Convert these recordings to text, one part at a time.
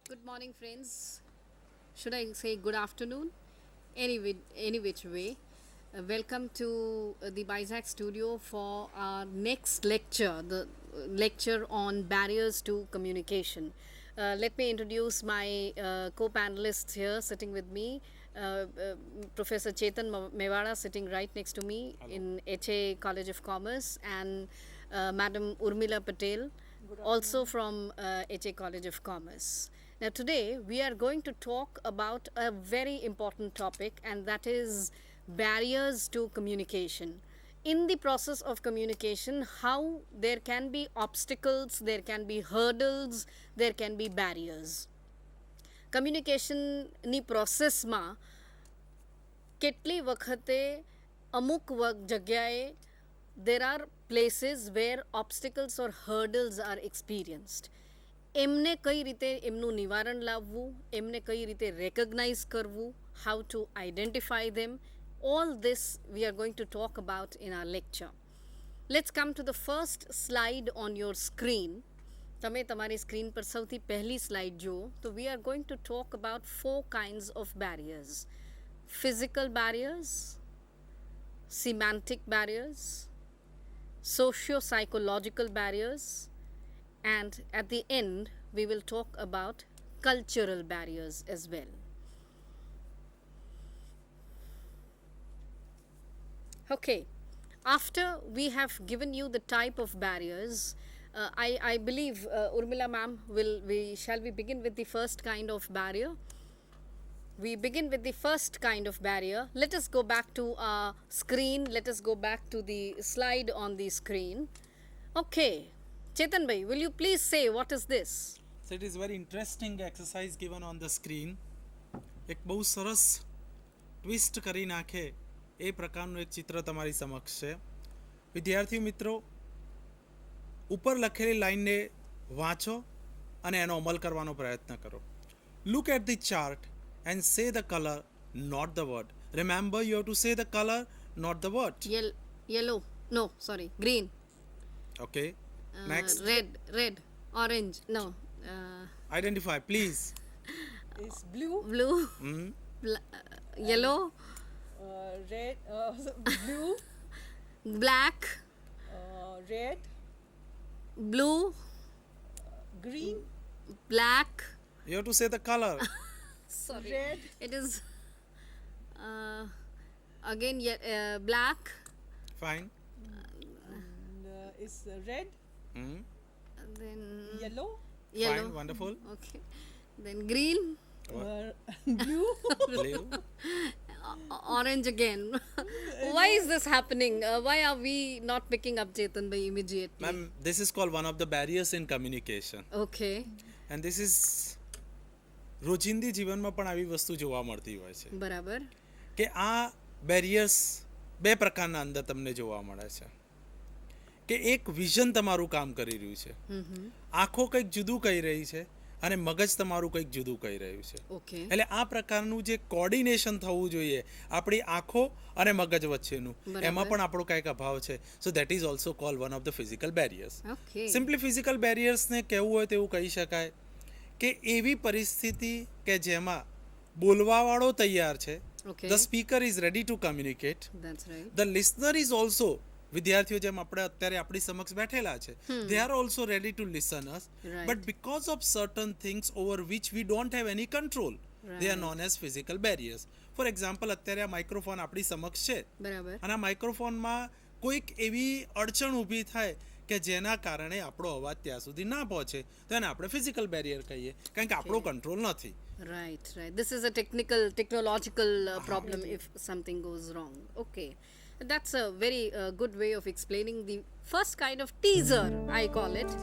Good morning, friends. Should I say good afternoon? Any which way. Welcome to the BISAC studio for our next lecture, the lecture on barriers to communication. Let me introduce my co-panelists here sitting with me. Professor Chetan Mewada sitting right next to me in HA College of Commerce, and Madam Urmila Patel, also from HA College of Commerce. Now, today we are going to talk about a very important topic, and that is barriers to communication. In the process of communication, how there can be obstacles, there can be hurdles, there can be barriers. કમ્યુનિકેશનની પ્રોસેસમાં કેટલી વખતે અમુક જગ્યાએ there are places where obstacles or hurdles are experienced. એમને કઈ રીતે એમનું નિવારણ લાવવું, એમને કઈ રીતે રેકગ્નાઇઝ કરવું, how to identify them, all this we are going to talk about in our lecture. Let's come to the first slide on your screen. તમે તમારી સ્ક્રીન પર સૌથી પહેલી સ્લાઇડ જુઓ તો we are going to talk about 4 kinds of barriers: physical barriers, semantic barriers, socio-psychological barriers, and at the end we will talk about cultural barriers as well. Okay, after we have given you the type of barriers, I believe Urmila ma'am shall we begin with the first kind of barrier? We begin with the first kind of barrier. Let us go back to our screen. Let us go back to the slide on the screen. Okay, Chetan bhai, will you please say what is this? So it is very interesting exercise given on the screen. એક બહુ સરસ twist કરી નાખે એ પ્રકારનું એક ચિત્ર તમારી સમક્ષ છે. વિદ્યાર્થી મિત્રો, ઉપર લખેલી લાઈનને વાંચો અને એનો અમલ કરવાનો પ્રયત્ન કરો. Look at the chart and say the color, not the word. Remember, you have to say the color, not the word. Yellow. No, sorry. Green. Okay. Next. Red. Orange. No. Identify, please. Is blue, Blue. Yellow. red, blue, Black. red, Blue. green, Black. You have to say the color. Sorry. red, It is again black. Fine. is red, Hmm. Then yellow, yellow. Fine, wonderful. Okay. Then green. blue, Blue. Orange again. Why is this happening? Why are we not picking up Chetan by immediately? Ma'am, this is called one of the barriers in communication. Okay. And this is રોજિંદી જીવનમાં પણ આવી વસ્તુ જોવા મળતી હોય છે બરાબર. કે આ બેરિયર્સ બે પ્રકારના અંદર તમને જોવા મળે છે. કે એક વિઝન તમારું કામ કરી રહ્યું છે, આંખો કંઈક જુદું કહી રહી છે અને મગજ તમારું કંઈક જુદું કહી રહ્યું છે. Okay. એટલે આ પ્રકારનું જે કોર્ડિનેશન થવું જોઈએ આપણી આંખો અને મગજ વચ્ચેનું, એમાં પણ આપણો કંઈક અભાવ છે. So that is also called one of the physical barriers. Okay. Simply physical બેરિયર્સને કહેવું હોય તો એવું કહી શકાય કે એવી પરિસ્થિતિ કે જેમાં બોલવાવાળો તૈયાર છે, Okay. The speaker is ready to communicate, That's right. The listener is also, વિદ્યાર્થીઓ જેમ આપણે અત્યારે આપણી સમક્ષ બેઠેલા છે, they are also ready to listen us, Right. but because of certain things over which we don't have any control, they are known as physical barriers. For example, અત્યારે આ માઇક્રોફોન આપણી સમક્ષ છે બરાબર. અને આ માઇક્રોફોનમાં કોઈક એવી અડચણ ઊભી થાય કે જેના કારણે આપણો અવાજ ત્યાં સુધી ના પહોંચે તો એને આપણે ફિઝિકલ બેરિયર કહીએ, કારણ કે આપણો કંટ્રોલ નથી. Right. This is a technological problem if something goes wrong. Okay. That's a very good way of explaining the first kind of teaser, I call it.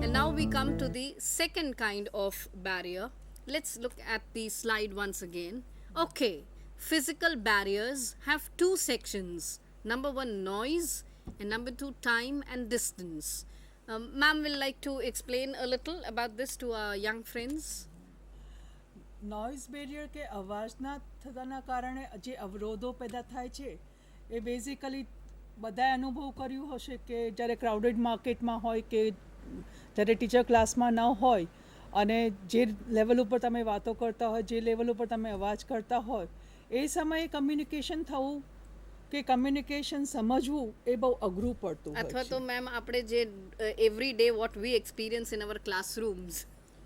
And now we come to the second kind of barrier. Let's look at the slide once again. Okay. Physical barriers have 2 sections. Number 1, noise, and number 2, time and distance. Ma'am will like to explain a little about this to our young friends. Noise barrier કે અવાજના થતાના કારણે જે અવરોધો પેદા થાય છે એ basically બધાએ અનુભવ કર્યું હશે કે જ્યારે ક્રાઉડેડ માર્કેટમાં હોય કે જ્યારે ટીચર ક્લાસમાં ન હોય અને જે લેવલ ઉપર તમે વાતો કરતા હોય, જે લેવલ ઉપર તમે અવાજ કરતા હોય, એ સમયે કમ્યુનિકેશન થવું કે કમ્યુનિકેશન સમજવું એ બહુ અઘરું પડતું હોય અથવા છે. તો મેમ આપણે જે every day what we experience in our classrooms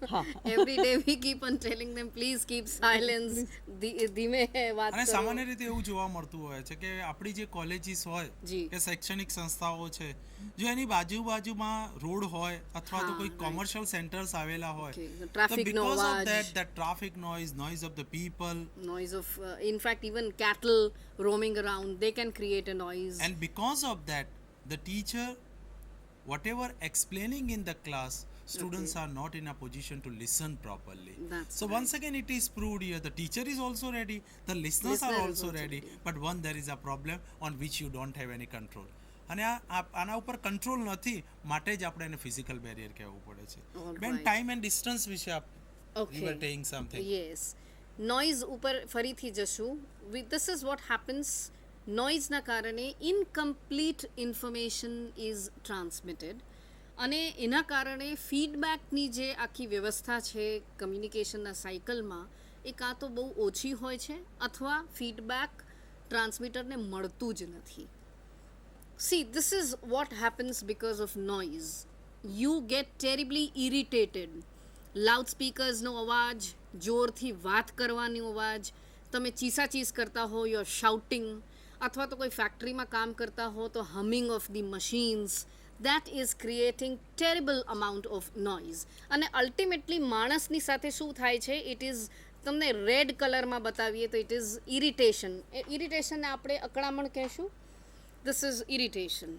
હા every day we keep on telling them please keep silence, ધીમે વાત અને કરો. સામાન્ય રીતે એવું જોવા મળતું હોય છે કે આપણી જે કોલેજીસ હોય જી. કે શૈક્ષણિક સંસ્થાઓ છે, જો એની બાજુમાં રોડ હોય અથવા તો હા, કોઈ right. કોમર્શિયલ સેન્ટર્સ આવેલા હોય, Okay, the તો traffic નો બીકોઝ ઓફ અવાજ. that traffic noise of the people, Noise of in fact even cattle roaming around, they can create a noise. and because of that the teacher whatever explaining in the class, students Okay. are not in a position to listen properly. That's So once right. again it is proved here, the teacher is also ready, the listeners Listener are is also also ready, ready. but one there is a problem on which you don't have any control. અને આના ઉપર control નથી, માટે જ આપણે એને physical barrier કહેવું પડે છે. All બેન, right. ટાઈમ એન્ડ ડિસ્ટન્સ વિશે આપ Okay. you were saying something. Yes. Noise ઉપર ફરીથી જશું. This is what happens. નોઇઝના કારણે ઇનકમ્પ્લીટ ઇન્ફોર્મેશન ઇઝ ટ્રાન્સમિટેડ અને એના કારણે ફીડબેકની જે આખી વ્યવસ્થા છે કમ્યુનિકેશનના સાયકલમાં, એ કાં તો બહુ ઓછી હોય છે અથવા ફીડબેક ટ્રાન્સમીટરને મળતું જ નથી. See, this is what happens because of noise. You get terribly irritated. લાઉડસ્પીકર્સનો અવાજ, જોરથી વાત કરવાનો અવાજ, તમે ચીસાચીસ કરતા હો, યુ આર શાઉટિંગ, અથવા તો કોઈ ફેક્ટરીમાં કામ કરતા હો તો humming of the machines, that is creating terrible amount of noise. અને અલ્ટિમેટલી માણસની સાથે શું થાય છે, ઇટ ઇઝ તમને રેડ કલરમાં બતાવીએ તો ઇટ ઇઝ ઇરિટેશન. ઇરિટેશનને આપણે અકળામણ કહેશું. This is irritation.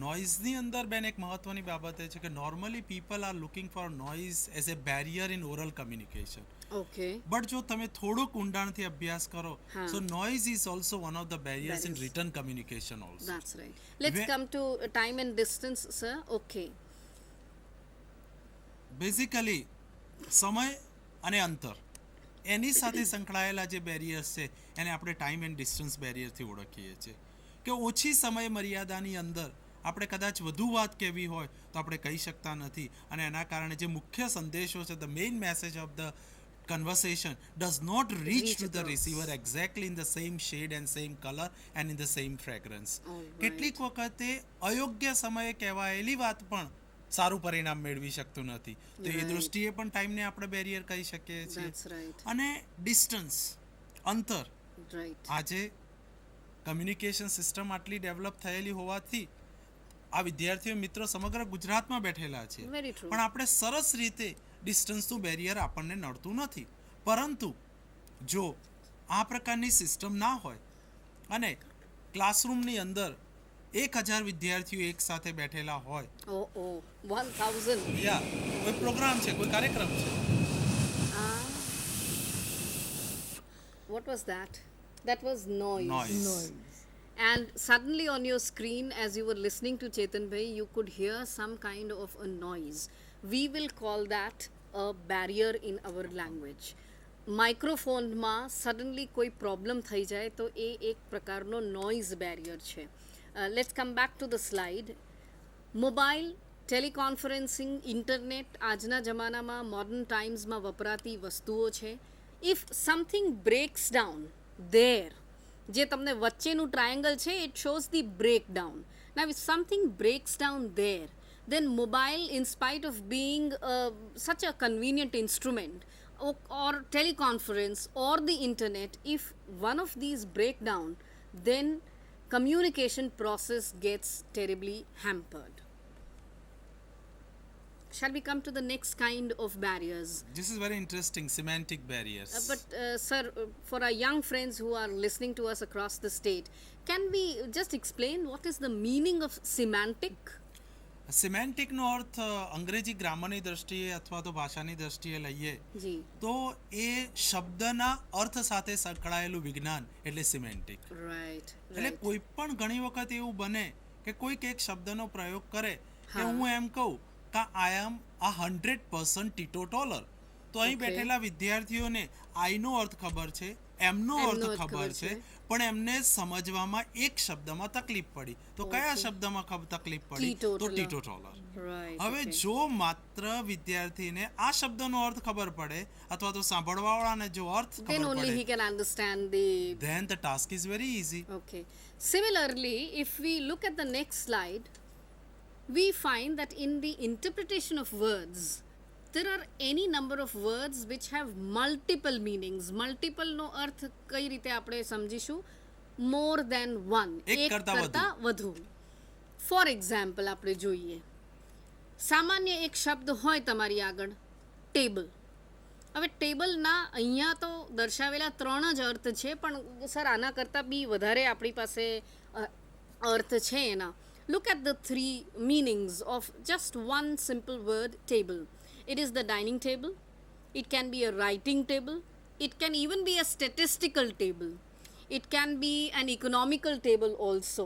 નોઇઝની અંદર બેન એક મહત્વની બાબત એ છે કે normally people are looking for noise as a barrier in oral communication. Okay. But જો તમે થોડુંક ઊંડાણથી અભ્યાસ કરો, હા. So noise is also one of the barriers in Barriers. Written communication also. That's right. Let's Where- come to time and distance, sir. Okay. Basically સમય અને અંતર એની સાથે સંકળાયેલા જે બેરિયર્સ છે એને આપણે ટાઈમ એન્ડ ડિસ્ટન્સ બેરિયરથી ઓળખીએ છીએ કે ઓછી સમય મર્યાદાની અંદર આપણે કદાચ વધુ વાત કહેવી હોય તો આપણે કહી શકતા નથી, અને એના કારણે જે મુખ્ય સંદેશો છે, the main message of the conversation does not reach to the across. receiver exactly in the same shade and same color and in the same fragrance. All right. કેટલીક વખતે અયોગ્ય સમયે કહેવાયેલી વાત પણ સારું પરિણામ મેળવી શકતું નથી, તો એ Right. દૃષ્ટિએ પણ ટાઈમને આપણે બેરિયર કહી શકીએ છીએ. That's right. અને ડિસ્ટન્સ, અંતર, Right. આજે કમ્યુનિકેશન સિસ્ટમ આટલી ડેવલપ થયેલી હોવાથી આ વિદ્યાર્થીઓ મિત્રો સમગ્ર ગુજરાતમાં બેઠેલા છે, Very true. પણ આપણે સરસ રીતે ડિસ્ટન્સનું બેરિયર આપણને નડતું નથી. પરંતુ જો આ પ્રકારની સિસ્ટમ ના હોય અને ક્લાસરૂમની અંદર 1000 વિદ્યાર્થીઓ એક સાથે બેઠેલા હોય, Oh, 1000. યા કોઈ પ્રોગ્રામ છે, કોઈ કાર્યક્રમ છે, What was that? That was noise. Noise. And suddenly on your screen, as you were listening to Chetan Bhai, you could hear some kind of a noise. We will call that a barrier in our language. માઇક્રોફોનમાં suddenly કોઈ problem થઈ જાય તો એ એક પ્રકારનો noise barrier છે. Let's come back to the slide. Mobile, teleconferencing, internet આજના જમાનામાં મોડર્ન ટાઈમ્સમાં વપરાતી વસ્તુઓ છે. If something breaks down there, જે તમને વચ્ચેનું ટ્રાયેંગલ છે, it shows the break down. Now if something breaks down there, then mobile, in spite of being such a convenient instrument, or teleconference or the internet, if one of these break down, then communication process gets terribly hampered. Shall we come to the next kind of barriers? This is very interesting, semantic barriers. But sir, for our young friends who are listening to us across the state, can we just explain what is the meaning of semantic? સિમેન્ટિકનો અર્થ અંગ્રેજી ગ્રામરની દ્રષ્ટિએ અથવા તો ભાષાની દ્રષ્ટિએ લઈએ જી. તો એ શબ્દના અર્થ સાથે સંકળાયેલું વિજ્ઞાન એટલે સિમેન્ટિક. Right. એટલે Right. કોઈ પણ ઘણી વખત એવું બને કે કોઈક એક શબ્દનો પ્રયોગ કરે કે હા. હું એમ કહું કે આઈ એમ 100% ટીટોટોલર, તો અહીં Okay. બેઠેલા વિદ્યાર્થીઓને આઈનો અર્થ ખબર છે, એમનો એમનો અર્થ અર્થ ખબર ખબર છે, છે. પણ એમને સમજવામાં એક શબ્દમાં તકલીફ પડી. તો કયા શબ્દમાં તકલીફ પડી? તો Teetotaler. ટીટોટોલર. Right. હવે okay. જો માત્ર વિદ્યાર્થીને આ શબ્દનો અર્થ ખબર પડે અથવા તો સાંભળવાવાળાને જો અર્થ Then ખબર only he પડે, can understand the. then the task is very easy. Okay. Similarly, if we look at the next slide, we find that in the interpretation of words, there are any number of words which have multiple meanings. Multiple નો અર્થ કઈ રીતે આપણે સમજીશું? More than one. એક કરતાં વધુ. For example, આપણે જોઈએ. સામાન્ય એક શબ્દ હોય તમારી આગળ, ટેબલ. હવે ટેબલના અહીંયા તો દર્શાવેલા 3 જ અર્થ છે, પણ સર આના કરતાં બી વધારે આપણી પાસે અર્થ છે એના. Look at the 3 meanings of just one simple word, table. It is the dining table, it can be a writing table, it can even be a statistical table, it can be an economical table also.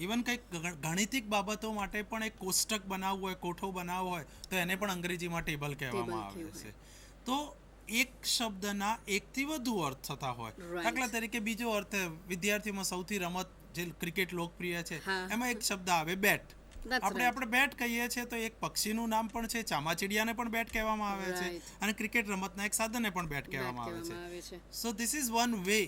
Even કંઈક ગાણિતિક બાબતો માટે પણ એક કોષ્ટક બનાવવું હોય, કોઠો બનાવવો હોય, તો એને પણ અંગ્રેજીમાં ટેબલ કહેવામાં આવે છે. તો એક શબ્દના એકથી વધુ અર્થ થતા હોય. Right. દાખલા તરીકે બીજો અર્થ વિદ્યાર્થીઓમાં સૌથી રમત જે ક્રિકેટ લોકપ્રિય છે, હા. એમાં એક શબ્દ આવે બેટ. That's આપણે right. આપણે બેટ કહીએ છીએ તો એક પક્ષીનું નામ પણ છે, ચામાચીડિયાને પણ બેટ કહેવામાં આવે છે, Right. અને ક્રિકેટ રમતના એક સાધનને પણ બેટ That કહેવામાં આવે કહેવામાં આવે છે. છે. So this is one way,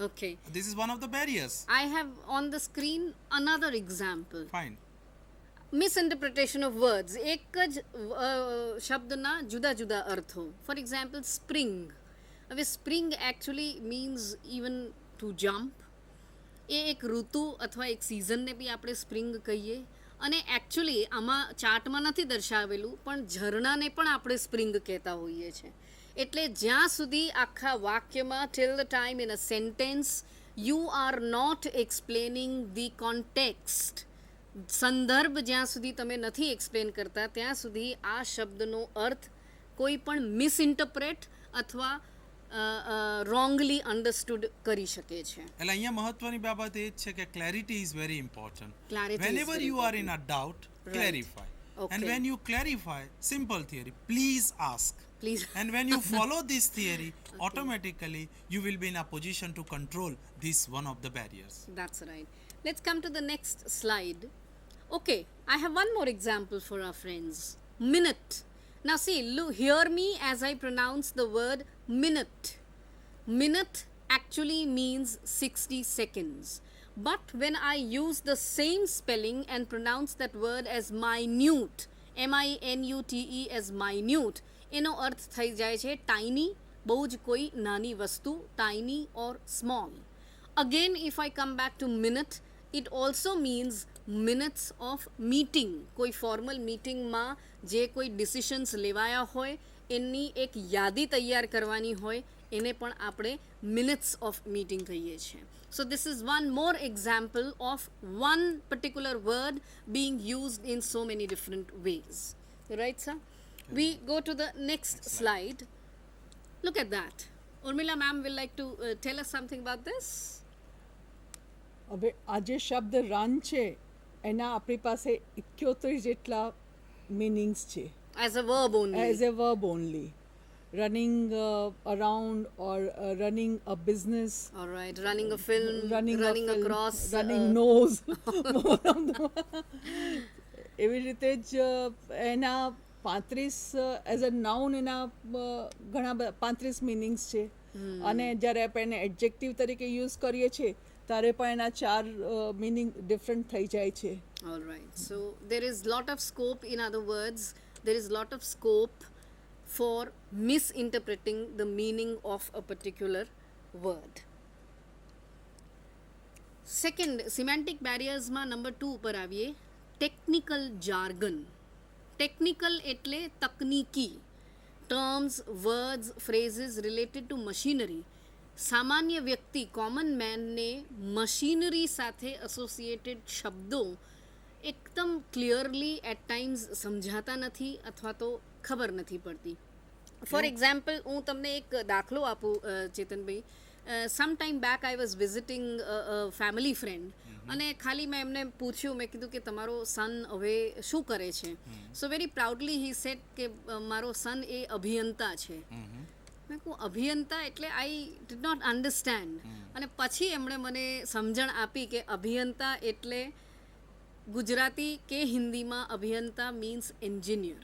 Okay. This is one of the barriers. I have on the screen another example. Fine. Misinterpretation of words. એક જ શબ્દના જુદા જુદા અર્થો. For example spring. હવે spring actually means even to jump. એ એક ઋતુ અથવા એક સિઝનને બી આપણે સ્પ્રિંગ કહીએ. અને એકચ્યુઅલી આમાં ચાર્ટમાં નથી દર્શાવેલું, પણ ઝરણાને પણ આપણે સ્પ્રિંગ કહેતા હોઈએ છીએ. એટલે જ્યાં સુધી આખા વાક્યમાં till the time in a sentence you are not explaining the context, સંદર્ભ જ્યાં સુધી તમે નથી એક્સપ્લેન કરતા ત્યાં સુધી આ શબ્દનો અર્થ કોઈ પણ મિસઇન્ટરપ્રેટ અથવા રોંગલી અન્ડરસ્ટુડ કરી શકે છે. એટલે અહીંયા મહત્વની બાબત એ જ છે કે clarity is very important. Clarity is Whenever very you are in a doubt, Right. clarify. Okay. And when you clarify, simple theory, please ask. Please. And when you follow this theory, automatically you will be in a position to control this one of the barriers. That's right. Let's come to the next slide. Okay, I have one more example for our friends. Minute. Now see, hear me as I pronounce the word minute. Minute actually means 60 seconds. But when I use the same spelling and pronounce that word as minute, M-I-N-U-T-E as minute, એનો અર્થ થઈ જાય છે tiny, બહુ જ કોઈ નાની વસ્તુ, tiny or small. Again, if I come back to minute, it also means minutes of meeting. કોઈ ફોર્મલ મિટિંગમાં જે કોઈ ડિસિશન્સ લેવાયા હોય એની એક યાદી તૈયાર કરવાની હોય એને પણ આપણે મિનિટ્સ ઓફ મીટિંગ કહીએ છીએ. So this is one more example of one particular word being used in so many different ways. Right, sir? We go to the next slide. Look at that. Urmila ma'am will like to tell us something about this. હવે આ જે શબ્દ run છે એના આપણી પાસે 71 જેટલા meanings છે As a verb only. As a verb only. Running around or running a business, All right. Running a film, running across. Running nose, એવી રીતે જ એના 35 એઝ અ નાઉન એના ઘણા 35 મિનિંગ્સ છે. અને જ્યારે આપણે એને એડજેક્ટિવ તરીકે યુઝ કરીએ છીએ ત્યારે પણ એના 4 મિનિંગ ડિફરન્ટ થઈ જાય છે. All right. So there is lot of scope. In other words, there is lot of scope for misinterpreting the meaning of a particular word. Second, semantic barriers માં number 2 ઉપર આવીએ. Technical jargon. Technical એટલે તકનીકી. Terms, words, phrases related to machinery. સામાન્ય વ્યક્તિ, common મેનને machinery સાથે associated શબ્દો એકદમ ક્લિયરલી એટ ટાઈમ્સ સમજાતા નથી અથવા તો ખબર નથી પડતી. ફોર એક્ઝામ્પલ હું તમને એક દાખલો આપું ચેતનભાઈ. Some time back I was visiting family friend અને ખાલી મેં એમને પૂછ્યું, મેં કીધું કે તમારો સન હવે શું કરે છે? સો વેરી પ્રાઉડલી હી સેડ કે મારો સન એ અભિયંતા છે. મેં કહું અભિયંતા એટલે આઈ ડીડ નોટ અન્ડરસ્ટેન્ડ. અને પછી એમણે મને સમજણ આપી કે અભિયંતા એટલે ગુજરાતી કે હિન્દીમાં અભિયંતા means engineer.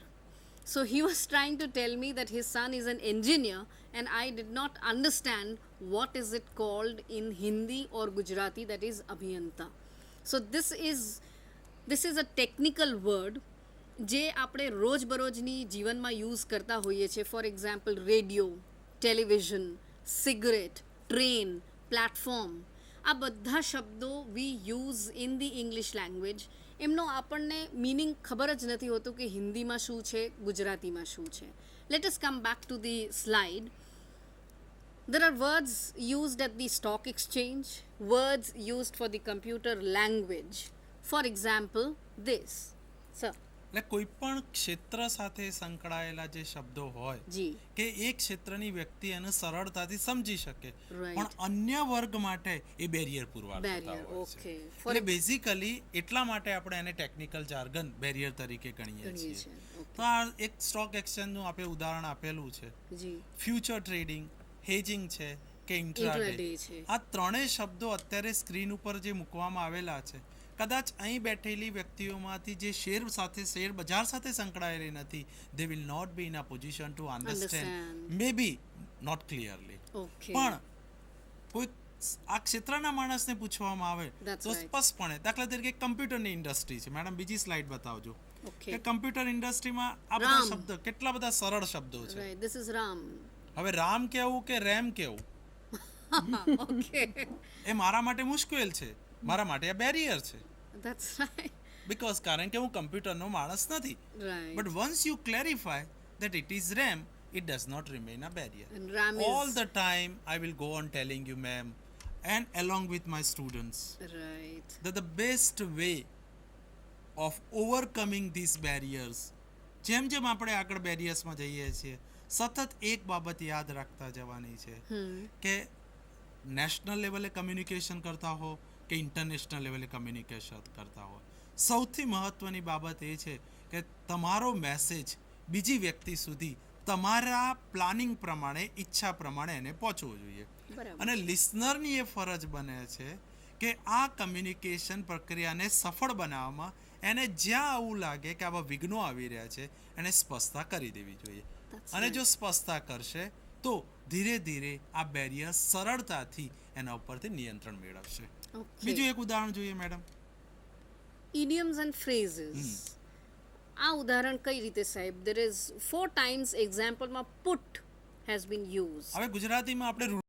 So he was trying to tell me that his son is an engineer and I did not understand what is it called in Hindi or Gujarati, that is abhiyanta. So this is a technical word જે આપણે રોજબરોજની જીવનમાં use કરતા હોઈએ છીએ. For example radio, television, cigarette, train, platform, આ બધા શબ્દો વી use in the English language. એમનો આપણને મિનિંગ ખબર જ નથી હોતું કે હિન્દીમાં શું છે, ગુજરાતીમાં શું છે. Let us come back to the slide. There are words used at the stock exchange, words used for the computer language. For example, this. Sir. એટલે કોઈ પણ ક્ષેત્ર સાથે સંકળાયેલા જે શબ્દો હોય જી. કે એ ક્ષેત્રની વ્યક્તિ એને સરળતાથી સમજી શકે, Right. પણ અન્ય વર્ગ માટે એ બેરિયર પુરવાર થતા Barrier, હોય okay. છે. For એટલે બેઝિકલી એટલા માટે આપણે એને ટેકનિકલ જાર્ગન બેરિયર તરીકે ગણીએ ગણીએ છીએ. છીએ. તો આ એક સ્ટોક એક્સચેન્જનું આપણે ઉદાહરણ આપેલું છે. જી. ફ્યુચર ટ્રેડિંગ, હેજિંગ છે કે Intraday ઇન્ટ્રાડે, છે. આ ત્રણેય શબ્દો અત્યારે સ્ક્રીન ઉપર જે મૂકવામાં આવેલા છે, કદાચ અહીં બેઠેલી વ્યક્તિઓમાંથી જે શેર બજાર સાથે સંકળાયેલી નથી, they will not be in a position to understand, Understand. May be not clearly. Okay. પણ કોઈ આ ક્ષેત્રના માણસને પૂછવામાં આવે That's તો right. સ્પષ્ટપણે, દાખલા તરીકે કમ્પ્યુટરની ઇન્ડસ્ટ્રી છે. મેડમ બીજી સ્લાઇડ બતાવજો. Okay. કે કમ્પ્યુટર ઇન્ડસ્ટ્રીમાં આ બધા રામ. શબ્દો, કેટલા બધા સરળ શબ્દો છે. Right. This is Ram. હવે રામ કેવું કે રેમ કેવું Okay. એ મારા માટે મુશ્કેલ છે, મારા માટે આ બેરિયર છે. That's right. બિકોઝ કારણ કે હું કમ્પ્યુટરનો માણસ નથી. Right. But once you clarify that it is RAM, it does not remain a barrier. And RAM All is the time I will go on telling you, ma'am, and along with my students, right. that the best way of overcoming these barriers, જેમ જેમ આપણે આગળ બેરિયર્સમાં જઈએ છીએ, સતત એક બાબત યાદ રાખતા જવાની છે કે નેશનલ લેવલે કમ્યુનિકેશન કરતા હો કે ઇન્ટરનેશનલ લેવલે કમ્યુનિકેશન કરતા હો, સૌથી મહત્ત્વની બાબત એ છે કે તમારો મેસેજ બીજી વ્યક્તિ સુધી તમારા પ્લાનિંગ પ્રમાણે, ઈચ્છા પ્રમાણે એને પહોંચવો જોઈએ. બરાબર. અને લિસનરની એ ફરજ બને છે કે આ કમ્યુનિકેશન પ્રક્રિયાને સફળ બનાવવામાં એને જ્યાં આવું લાગે કે આવા વિઘ્નો આવી રહ્યા છે, એને સ્પષ્ટતા કરી દેવી જોઈએ. That's અને right. જો સ્પષ્ટતા કરશે તો ધીરે ધીરે આ બેરિયર સરળતાથી એના ઉપરથી નિયંત્રણ મેળવશે. Okay. બીજું એક ઉદાહરણ જોઈએ મેડમ. Idioms and phrases. આ ઉદાહરણ કઈ રીતે સાહેબ? There is 4 times example માં put has been used. હવે ગુજરાતીમાં આપણે